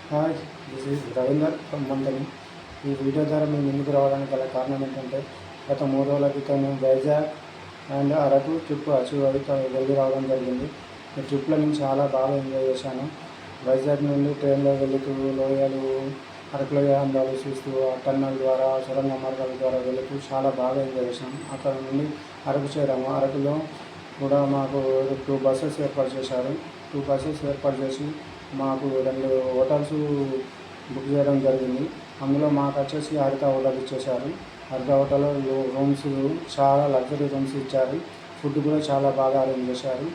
Hi, this is Ravinder from Manthani. ఈ video ద్వారా మేము ముందుకు రావడానికి గల కారణం ఏంటంటే, గత 3 రోజుల క్రితం మేము Vizag and Araku trip achieve అయితే వెళ్ళి రావడం జరిగింది. ఈ ట్రిప్లో నేను చాలా బాగా ఎంజాయ్ చేశాను. వైజాగ్ నుండి ట్రైన్లో వెళుతూ లోయలు, అరకు లోయ అందాలు చూస్తూ, ఆ టన్నల్ ద్వారా, సొరంగ మార్గాల ద్వారా వెళుతూ చాలా బాగా ఎంజాయ్ చేశాను. అక్కడ నుండి అరకు చేరాము. అరకులో కూడా మాకు 2 బస్సెస్ ఏర్పాటు చేశారు. 2 బస్సెస్ ఏర్పాటు చేసి మాకు 2 హోటల్స్ బుక్ చేయడం జరిగింది. అందులో మాకు వచ్చేసి హరిత హోటల్ ఇచ్చేశారు. హరిత హోటల్లో రూమ్స్ చాలా లగ్జరీ రూమ్స్ ఇచ్చారు. ఫుడ్ కూడా చాలా బాగా అరేంజ్ చేశారు.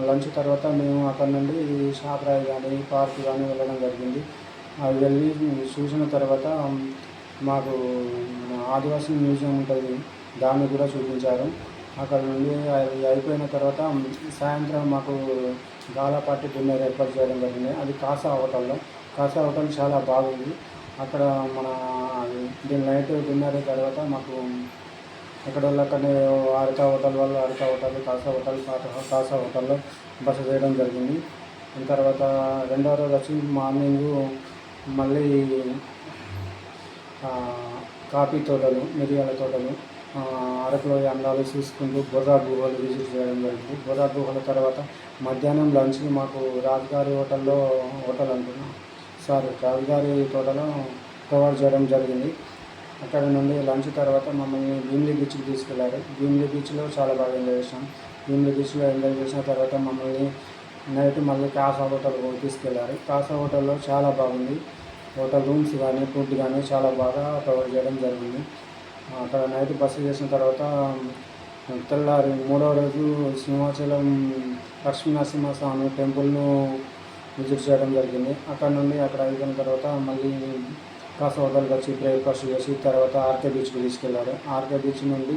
లంచ్ తర్వాత మేము అక్కడ నుండి షాప్రాయి కానీ, పార్క్ కానీ వెళ్ళడం జరిగింది. అది వెళ్ళి చూసిన తర్వాత మాకు ఆదివాసీ మ్యూజియం ఉంటుంది, దాన్ని కూడా చూపించారు. అక్కడ నుండి అది అయిపోయిన తర్వాత సాయంత్రం మాకు గాలా పార్టీ డిన్నర్ ఏర్పాటు చేయడం జరిగింది. అది కాసా హోటల్లో. కాసా హోటల్ చాలా బాగుంది. అక్కడ మన దీని నైట్ డిన్నర్ తర్వాత మాకు ఎక్కడ వాళ్ళు అక్కడనే హరిత హోటల్ వాళ్ళు హరిత హోటల్, కాసా హోటల్లో బస చేయడం జరిగింది. దాని తర్వాత రెండవ రోజు వచ్చి మార్నింగు మళ్ళీ కాఫీ తోటలు, మిరియాల తోటలు, అరకులో అందాలు చూసుకుంటూ బొర్రా గుహలు విజిట్ చేయడం జరిగింది. బొర్రా గుహల తర్వాత మధ్యాహ్నం లంచ్కి మాకు రాజుగారి రాజుగారి తోటలో ప్రొవైడ్ చేయడం జరిగింది. అక్కడ నుండి లంచ్ తర్వాత మమ్మల్ని భీమిలి బీచ్కి తీసుకెళ్లారు. భీమిలి బీచ్లో చాలా బాగా ఎంజాయ్ చేసాం. భీమిలి బీచ్లో ఎంజాయ్ చేసిన తర్వాత మమ్మల్ని నైట్ మళ్ళీ కాసా హోటల్ తీసుకెళ్లారు. కాసా హోటల్లో చాలా బాగుంది. హోటల్ రూమ్స్ కానీ, ఫుడ్ కానీ చాలా బాగా ప్రొవైడ్ చేయడం జరిగింది. అక్కడ నైట్ బస చేసిన తర్వాత తెల్లారి 3వ రోజు సింహాచలం లక్ష్మీనరసింహస్వామి టెంపుల్ను విజిట్ చేయడం జరిగింది. అక్కడ అయిపోయిన తర్వాత మళ్ళీ కాసా హోటల్కి వచ్చి బ్రేక్ఫాస్ట్ చేసి తర్వాత ఆర్కే బీచ్కి తీసుకెళ్లారు. ఆర్కే బీచ్ నుండి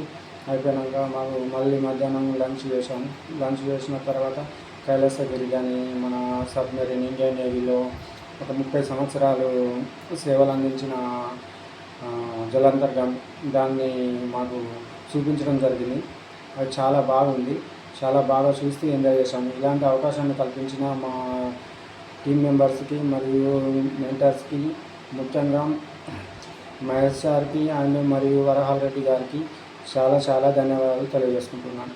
అయిపోయాక మాకు మళ్ళీ మధ్యాహ్నం లంచ్ చేశాము. లంచ్ చేసిన తర్వాత కైలాసగిరి కానీ, మన సబ్మెరీన్ ఇండియన్ నేవీలో ఒక 30 సంవత్సరాలు సేవలు అందించిన జలంతర్ దాన్ని మాకు చూపించడం జరిగింది. అది చాలా బాగుంది. చాలా బాగా చూస్తూ ఎంజాయ్ చేశాము. ఇలాంటి అవకాశాన్ని కల్పించిన మా టీం మెంబర్స్కి మరియు మెంటర్స్కి, ముఖ్యంగా మహేష్ సార్కి అండ్ మరియు వరహాల్ రెడ్డి గారికి చాలా చాలా ధన్యవాదాలు తెలియజేసుకుంటున్నాను.